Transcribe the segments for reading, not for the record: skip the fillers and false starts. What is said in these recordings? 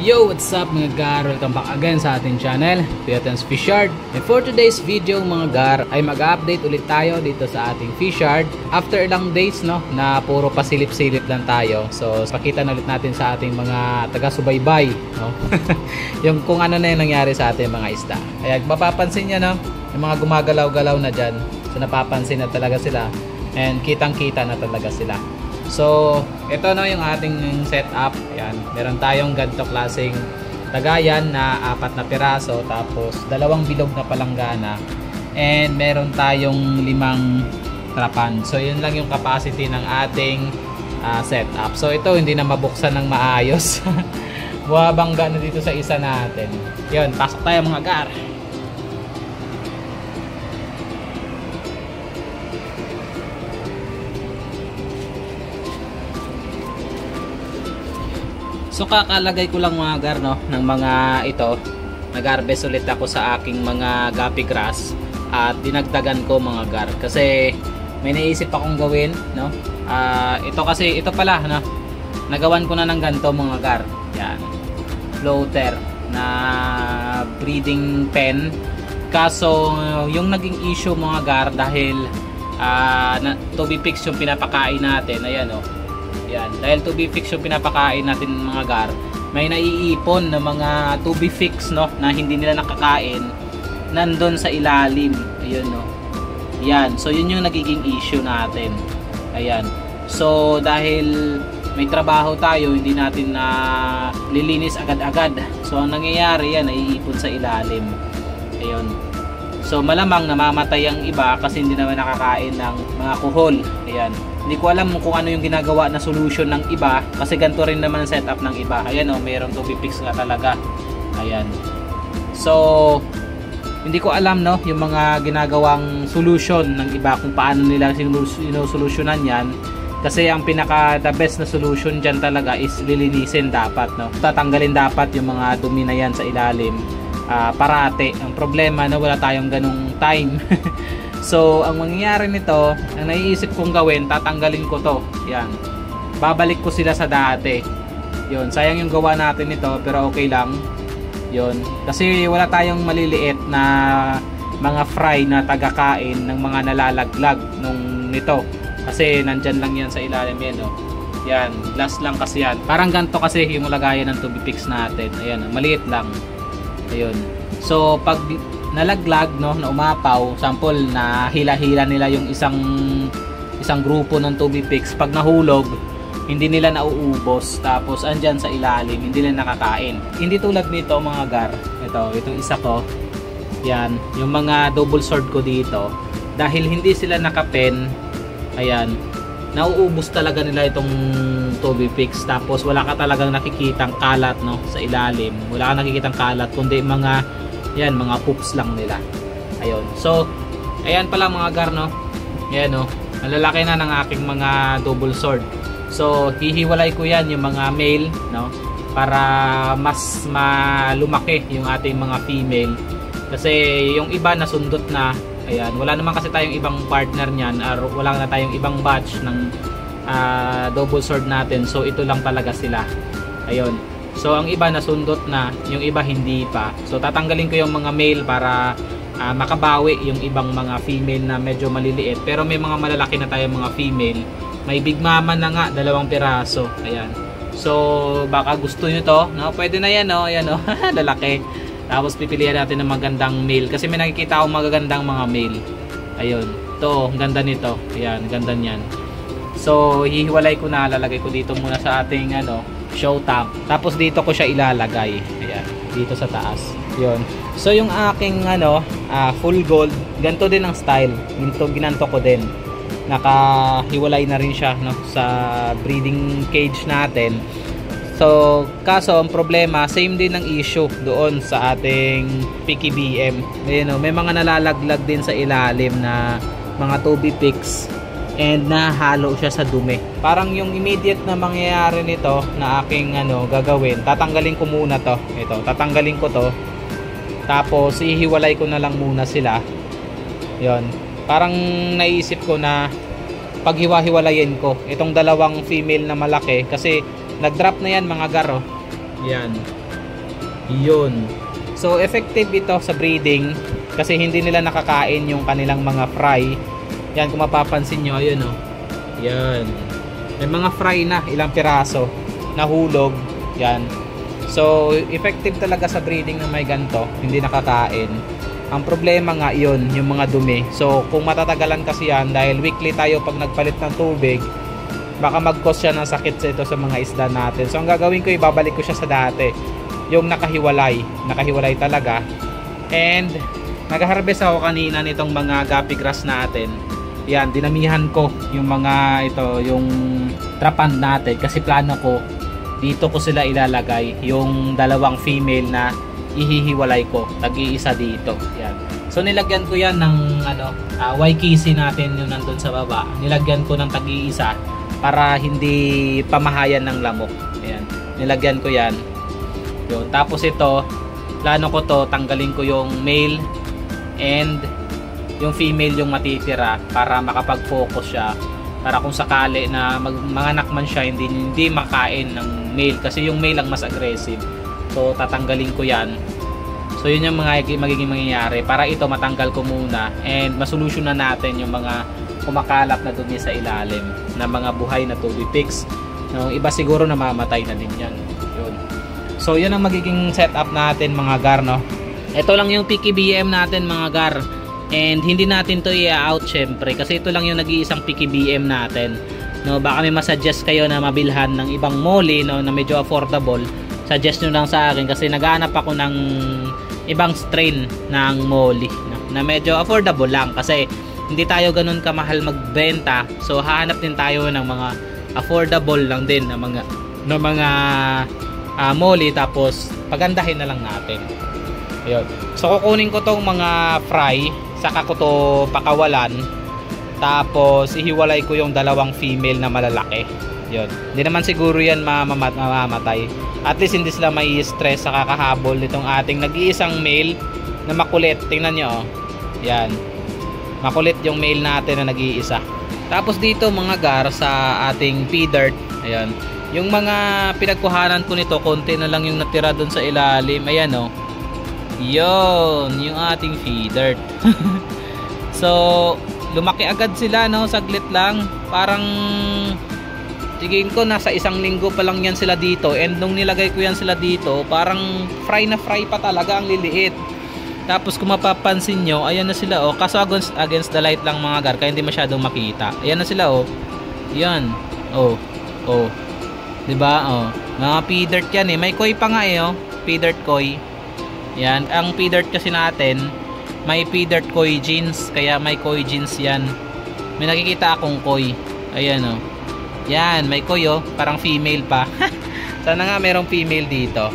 Yo, what's up mga gar? Welcome back again sa ating channel, Pioten's Fishyard. And for today's video mga gar, ay mag-update ulit tayo dito sa ating fishyard. After ilang days no, na puro pasilip-silip lang tayo. So, pakita na ulit natin sa ating mga taga-subaybay no? Yung kung ano na yung nangyari sa ating mga isda. Kaya mapapansin nyo no, yung mga gumagalaw-galaw na dyan. So, napapansin na talaga sila. And kitang-kita na talaga sila. So, ito no yung ating setup. Ayan, meron tayong ganito klaseng tagayan na 4 na piraso, tapos 2 bilog na palanggana, and meron tayong 5 trapan. So, yun lang yung capacity ng ating setup. So, ito hindi na mabuksan ng maayos. Buwabangga na dito sa isa natin. Yun, pasok tayo mga gar. So kakalagay ko lang mga gar no, ng mga ito. Nag-harvest ulit ako sa aking mga guppy grass at dinagdagan ko mga gar kasi may naisip akong gawin no. Ito kasi ito pala no. Nagawan ko na ng ganito mga gar. Yan. Floater na breeding pen. Kaso yung naging issue mga gar dahil Toby Fix yung pinapakain natin. Ayan oh. Yan. Dahil Toby Fix yung pinapakain natin mga gar, may naiipon na mga Toby Fix no, na hindi nila nakakain nandun sa ilalim. Ayun no. Yan. So yun yung nagiging issue natin. Ayan. So dahil may trabaho tayo, hindi natin na lilinis agad-agad. So ang nangyayari yan, naiipon sa ilalim. Ayun. So malamang namamatay ang iba kasi hindi naman nakakain ng mga kuhol. Ayan. Hindi ko alam kung ano yung ginagawa na solution ng iba kasi ganito rin naman ang setup ng iba. Ayan o, mayroong Toby Fix nga talaga. Ayan. So, hindi ko alam no, yung mga ginagawang solution ng iba kung paano nila sinusolusyonan yan. Kasi ang pinaka the best na solution dyan talaga is lilinisin dapat. No? Tatanggalin dapat yung mga dumi na yan sa ilalim. Parate. Ang problema na wala tayong ganung time. So, ang mangyayari nito, ang naiisip kong gawin, tatanggalin ko to. Yan. Babalik ko sila sa dati. Yun. Sayang yung gawa natin nito, pero okay lang. Yun. Kasi wala tayong maliliit na mga fry na tagakain ng mga nalalaglag nung nito. Kasi nandyan lang yan sa ilalim yan. No? Yan. Glass lang kasi yan. Parang ganito kasi yung lagayan ng Toby Fix natin. Ayan. Maliit lang. Ayun. So, pag nalaglag no, na umapaw, sample na hila-hila nila yung isang grupo ng Toby Fix, pag nahulog hindi nila nauubos, tapos andyan sa ilalim hindi nila nakakain. Hindi tulad nito mga gar, itong isa ko, yan, yung mga double sword ko dito, dahil hindi sila nakapen, ayan, nauubos talaga nila itong Toby Fix, tapos wala ka talagang nakikitang kalat no, sa ilalim, wala ka nakikitang kalat, kundi mga yan, mga poops lang nila. Ayun. So, ayan pala mga gar, no? Ayan, no? Ang lalaki na ng aking mga double sword. So, hihiwalay ko yan, yung mga male, no? Para mas malumaki yung ating mga female. Kasi, yung iba nasundot na. Ayan. Wala naman kasi tayong ibang partner niyan, or wala na tayong ibang batch ng double sword natin. So, ito lang talaga sila. Ayun. So ang iba nasundot na, yung iba hindi pa. So tatanggalin ko yung mga male para makabawi yung ibang mga female na medyo maliliit. Pero may mga malalaki na tayong mga female. May big mama na nga, 2 piraso. Ayan. So baka gusto nyo to, no? Pwede na yan, no? Ayan, no? Lalaki. Tapos pipilihan natin ng magandang male kasi may nakikita akong magagandang mga male. Ayun. To, ang ganda nito. Ayan, ganda niyan. So hihiwalay ko na, lalagay ko dito muna sa ating show tank. Tapos dito ko siya ilalagay. Ayan, dito sa taas. 'Yon. So yung aking full gold, ganito din ang style. Ginanto ko din. Nakahiwalay na rin siya no sa breeding cage natin. So kaso ang problema, same din ang issue doon sa ating Picky BM. Ayun, may mga nalalaglag din sa ilalim na mga Toby Fix. And nahalo siya sa dumi. Parang yung immediate na mangyayari nito na aking gagawin, tatanggalin ko muna to. Ito, tatanggalin ko to. Tapos ihiwalay ko na lang muna sila. 'Yon. Parang naisip ko na paghiwa-hiwalayin ko itong 2 female na malaki kasi nag-drop na yan mga garo. Yan. Yun. So effective ito sa breeding kasi hindi nila nakakain yung kanilang mga fry. Yan, kung mapapansin nyo, ayun o. Yan. May mga fry na, ilang piraso, nahulog. Yan. So, effective talaga sa breeding na may ganito, hindi nakakain. Ang problema nga yun, yung mga dumi. So, kung matatagalan kasi yan, dahil weekly tayo pag nagpalit ng tubig, baka mag-cause siya ng sakit sa ito sa mga isda natin. So, ang gagawin ko, ibabalik ko siya sa dati. Yung nakahiwalay talaga. And, nag-harvest ako kanina nitong mga guppy grass natin. Yan, dinamihan ko yung mga yung trapan natin kasi plano ko dito ko sila ilalagay yung dalawang female na ihihiwalay ko, tag-iisa dito. Yan. So nilagyan ko yan ng YKC natin yung nandun sa baba. Nilagyan ko ng tag-iisa para hindi pamahayan ng lamok. Ayan. Nilagyan ko yan. Yun. Tapos ito, plano ko to, tanggalin ko yung male and yung female yung matitira para makapag-focus siya, para kung sakali na manganak man siya hindi makain ng male kasi yung male ang mas aggressive. So tatanggalin ko yan. So yun yung mga magiging mangyayari para ito matanggal ko muna and masolusyonan natin yung mga kumakalat na dumi sa ilalim na mga buhay na tubig pigs. No, iba siguro na mamatay na din yan. Yun. So yun ang magiging setup natin mga gar, no. Ito lang yung PKBM natin mga gar. And hindi natin to i-out syempre kasi ito lang yung nag-iisang PKBM natin. No, baka may masuggest kayo na mabilhan ng ibang molly, no, na medyo affordable. Suggest nyo lang sa akin kasi naghahanap ako ng ibang strain ng molly, no, na medyo affordable lang kasi hindi tayo ganun kamahal magbenta. So hahanap din tayo ng mga affordable lang din na mga molly tapos pagandahin na lang natin. Ayun. So kukunin ko tong mga fry, saka ko to pakawalan, tapos ihiwalay ko yung dalawang female na malalaki. Yun. Hindi naman siguro yan mamamatay. At least hindi sila may stress sa kakahabol nitong ating nag-iisang male na makulit. Tingnan nyo, oh. Yan. Makulit yung male natin na nag-iisa. Tapos dito mga gar sa ating pea dirt, ayan. Yung mga pinagkuhanan ko nito, konti na lang yung natira dun sa ilalim. Ayan, oh. Yun, yung ating feeder. So lumaki agad sila, no, saglit lang. Parang tigin ko nasa 1 linggo pa lang yan sila dito. And nung nilagay ko yan sila dito, parang fry na fry pa talaga, ang liliit. Tapos kung mapapansin nyo, ayan na sila, oh. Kaso against the light lang mga gar, kaya hindi masyadong makita. Ayan na sila, oh. Yan, oh, oh, diba, oh. Mga pea dirt yan, eh. May koi pa nga, eh, oh. Pea dirt koi. Yan, ang pea dirt kasi natin, may pea dirt koi jeans, kaya may koi jeans yan. May nakikita akong koi. Ayan, oh. Yan, may koi, oh, parang female pa. Sana nga merong female dito.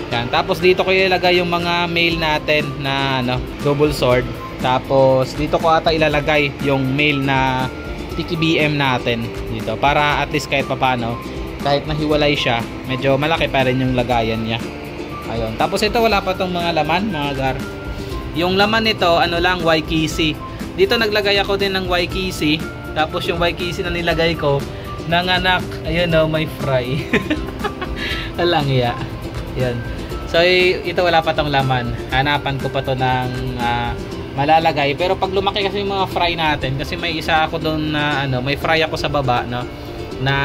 Yan, tapos dito ko ilalagay yung mga male natin na double sword. Tapos dito ko ata ilalagay yung male na PKBM natin dito para at least kahit papano, kahit nahiwalay siya, medyo malaki pa rin yung lagayan niya. Ayun. Tapos ito wala pa tong mga laman mga gar. Yung laman nito lang, YKC. Dito naglagay ako din ng YKC. Tapos yung YKC na nilagay ko nanganak, ayun, oh, may fry. Alang iya. Yan. So ito wala pa tong laman. Hanapan ko pa to ng malalagay. Pero pag lumaki kasi yung mga fry natin, kasi may isa ako doon na may fry ako sa baba, no, na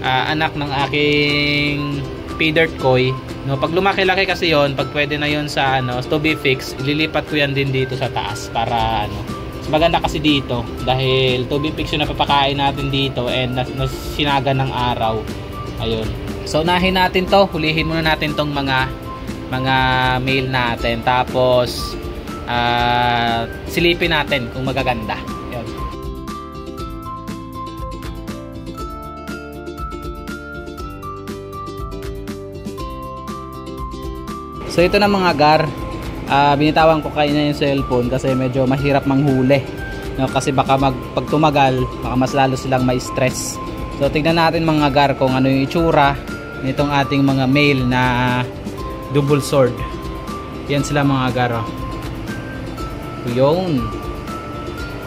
anak ng aking pea dirt koi. No, pag lumaki-laki kasi yon, pag pwede na yon sa to be fixed, ililipat ko yan din dito sa taas para mas maganda kasi dito dahil to be fixed yung napapakain natin dito and nasinaga ng araw. Ayun. So unahin natin to, hulihin muna natin tong mga male natin, tapos silipin natin kung magaganda. Ayun. So ito na mga gar, binitawan ko kayo na yung cellphone kasi medyo mahirap manghuli, no? Kasi baka pag tumagal, baka mas lalo silang may stress. So tignan natin mga gar kung ano yung itsura nitong ating mga male na double sword. Yan sila mga gar, oh. Yun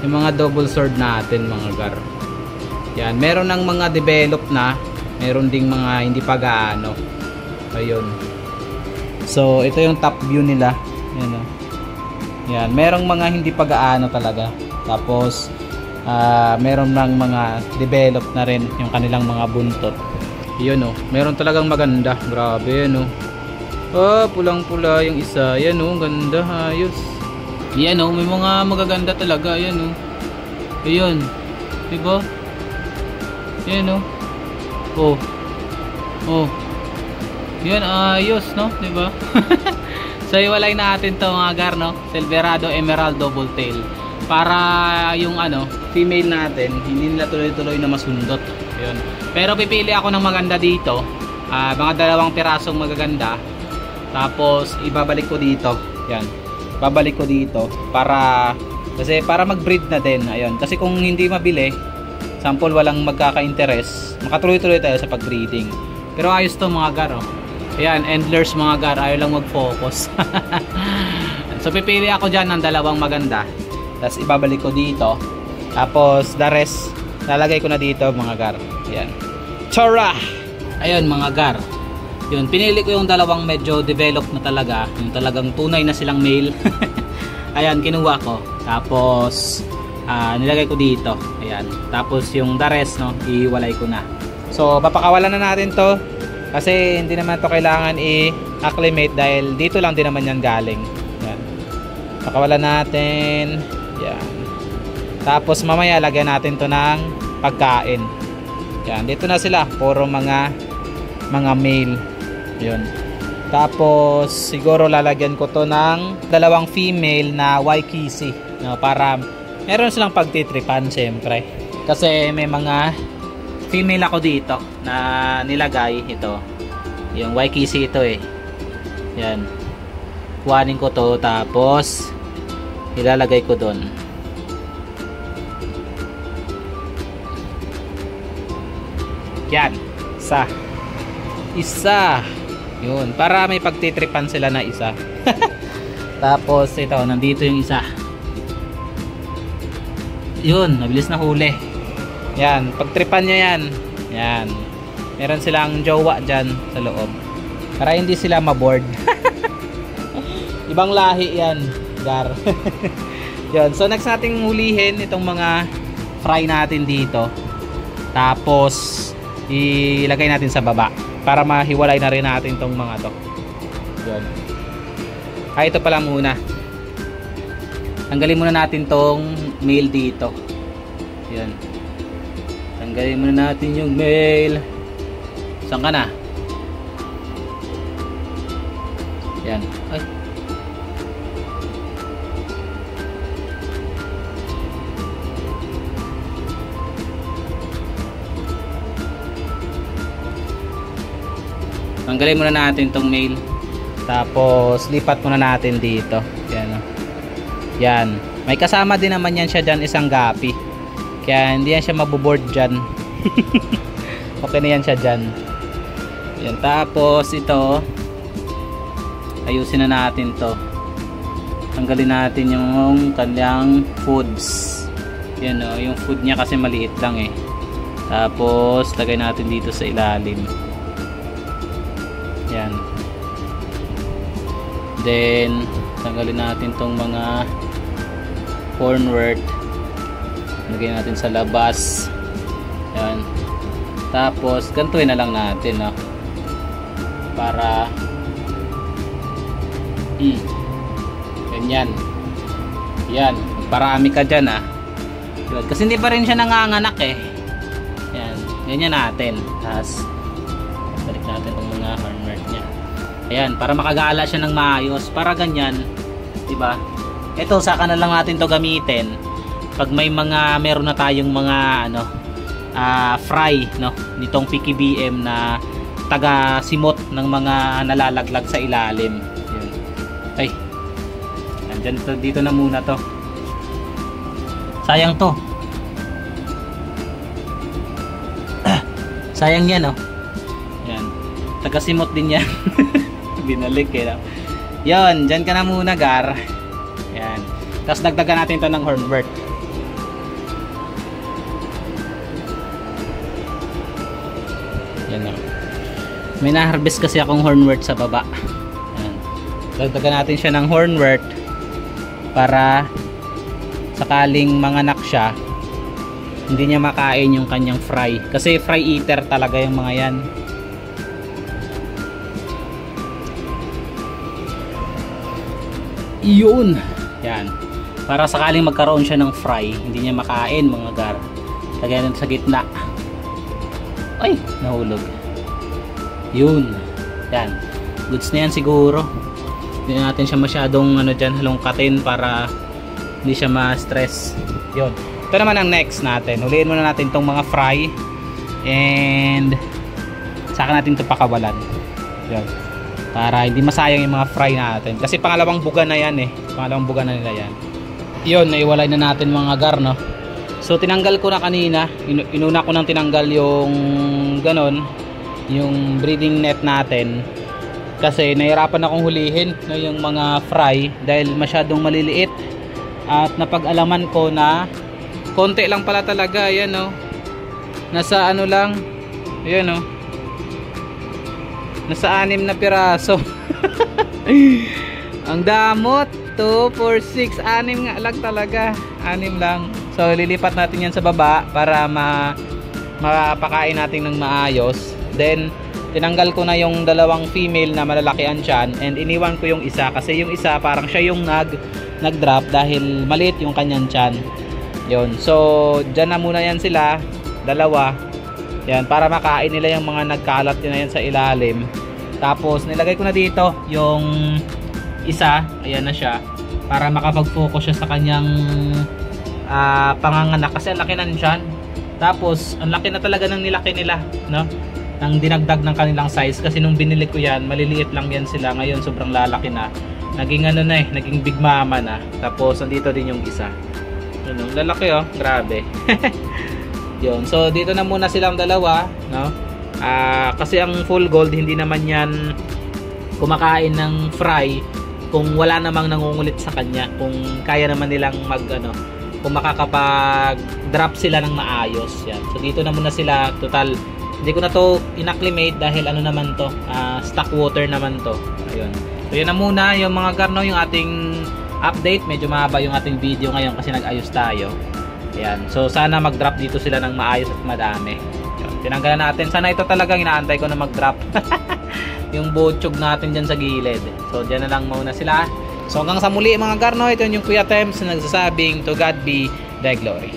yung mga double sword natin mga gar. Yan, meron ng mga develop na, meron ding mga hindi pa gaano. Ayun. So ito yung top view nila. Yan, oh. Yan, merong mga hindi pa gaano talaga. Tapos meron ng mga developed na rin yung kanilang mga buntot. Yun, oh. Meron talagang maganda. Grabe, yan, oh. Pulang-pula yung isa. Yan, oh, ganda, ayos. Yan, oh, may mga magaganda talaga. Yan, oh. Ayun. Diba? Yan, oh. Yan, ayos, no? Diba? So iwalay natin to mga gar, no? Silverado Emerald Double Tail. Para yung female natin, hindi nila tuloy-tuloy na masundot. Ayun. Pero pipili ako ng maganda dito. Mga 2 pirasong magaganda. Tapos ibabalik ko dito. Yan. Babalik ko dito para mag-breed na din. Ayun. Kasi kung hindi mabili, sample walang magkaka-interest, makatuloy-tuloy tayo sa pag-breeding. Pero ayos to mga gar, oh. Ayan, endlers mga gar, ayaw lang mag-focus. So pipili ako dyan ng 2 maganda. Tapos ibabalik ko dito. Tapos the rest, lalagay ko na dito mga gar. Ayan. Chora! Ayun mga gar. Yun, pinili ko yung 2 medyo developed na talaga. Yung talagang tunay na silang male. Ayan, kinuha ko. Tapos nilagay ko dito. Ayan. Tapos yung the rest, no, iwalay ko na. So papakawalan na natin to. Kasi hindi naman to kailangan i-acclimate dahil dito lang din naman yan galing. Yan. Pakawalan natin. Yan. Tapos mamaya lagyan natin to ng pagkain. Yan. Dito na sila. Puro mga male. Yun. Tapos siguro lalagyan ko to ng 2 female na Waikisi. No, para meron silang pagtitripan siyempre. Kasi may mga female ako dito na nilagay ito. Yung Waikisi ito eh. Yan. Kuhanin ko to tapos ilalagay ko doon. Yan. Isa. Yun. Para may pagtitripan sila na isa. Tapos ito. Nandito yung isa. Yun. Nabilis na huli. Yan, pagtripan niya yan. Yan. Meron silang jowa dyan sa loob. Para hindi sila maboard. Ibang lahi yan, gar. Yan. So next nating hulihin itong mga fry natin dito. Tapos ilagay natin sa baba para mahiwalay na rin natin itong mga to. Yan. Ito pala muna. Tanggalin muna natin tong male dito. Yan. Tanggalin muna natin yung male. Saan ka na? Yan. Ay. Tanggalin muna natin tong male. Tapos lipat muna natin dito. Yan. Yan. May kasama din naman yan siya dyan, isang gapi. Kaya hindi yan siya maboboard dyan. Okay na yan siya dyan. Yan. Tapos ito, ayusin na natin to. Tanggalin natin yung kanyang foods. Yan o, yung food niya kasi maliit lang eh. Tapos lagay natin dito sa ilalim. Yan. Then tanggalin natin tong mga cornwort. Lagay natin sa labas. Yan. Tapos gantuin na lang natin, no? Para ganyan. Yan. Parami ka dyan, ah. Kasi hindi pa rin siya nanganganak eh. Yan. Ganyan natin. Tapos balik natin itong mga hornwort niya. Ayan. Para makagala siya ng maayos. Para ganyan. Diba? Ito, saka na lang natin to gamitin pag may mga meron na tayong mga fry, no, nitong PKBM na taga simot ng mga nalalaglag sa ilalim. Yun. Ay. Nandiyan to, dito na muna to. Sayang to. Sayang yan, oh. Yan. Taga simot din yan. Binalik eh, no? Yun, dyan ka na muna, gar. Yan. Tapos dagdagan natin to ng hornwort. Yan, no? May na-harvest kasi akong hornwort sa baba. Yan. Dagdagan natin siya ng hornwort para sakaling manganak siya, hindi niya makain yung kanyang fry. Kasi fry eater talaga yung mga yan. Iyon. Yan. Para sakaling magkaroon siya ng fry, hindi niya makain mga gar. Lagyan natin sa gitna. Ay, nahulog. Yun. Yan. Goods na yan siguro. Hindi natin siya masyadong halongkatin para hindi siya ma-stress. Yun. Ito naman ang next natin. Huliin muna natin tong mga fry. And saka natin ito pakawalan. Yun. Para hindi masayang yung mga fry natin. Kasi pangalawang buga na yan eh. Pangalawang buga na nila yan. Yun, naiwalay na natin mga gar, no? So tinanggal ko na kanina, inuna ko nang tinanggal yung ganon, yung breeding net natin kasi nahirapan akong hulihin yung mga fry dahil masyadong maliliit at napag-alaman ko na konti lang pala talaga. Ayan o, nasa ano lang, ayan o, nasa 6 na piraso. Ang damot. 2, 4, 6, 6 nga lang talaga, 6 lang. So lilipat natin yan sa baba para mapakain natin ng maayos. Then tinanggal ko na yung dalawang female na malalaki ang tiyan and iniwan ko yung isa kasi yung isa parang siya yung nag-drop dahil maliit yung kanyang tiyan. Yun. So dyan na muna yan sila, dalawa. Yan, para makain nila yung mga nagkalat na yan sa ilalim. Tapos nilagay ko na dito yung isa, ayan na siya, para makapag-focus siya sa kanyang panganganak kasi ang laki na niyan. Tapos ang laki na talaga ng nilaki nila, no? Nang dinagdag ng kanilang size kasi nung binili ko yan, maliliit lang yan sila. Ngayon sobrang lalaki na. Naging ano na eh, naging big mama na. Tapos andito din yung isa. Ano, lalaki oh, grabe. Yun. So dito na muna silang dalawa, no? Kasi ang full gold hindi naman yan kumakain ng fry kung wala namang nangungulit sa kanya, kung kaya naman nilang kung makakapag-drop sila ng maayos. Yan. So dito na muna sila, total hindi ko na to inacclimate dahil ano naman to, stock water naman to. Ayun. So yan na muna yung mga garno, yung ating update. Medyo mahaba yung ating video ngayon kasi nag-ayos tayo. Ayan. So sana mag-drop dito sila ng maayos at madami. Tinanggalan natin. Sana ito talagang inaantay ko na mag-drop. Yung butchog natin dyan sa gilid. So dyan na lang muna sila. So hanggang sa muli mga garno, ito yung Kuya Tems na nagsasabing to God be the glory.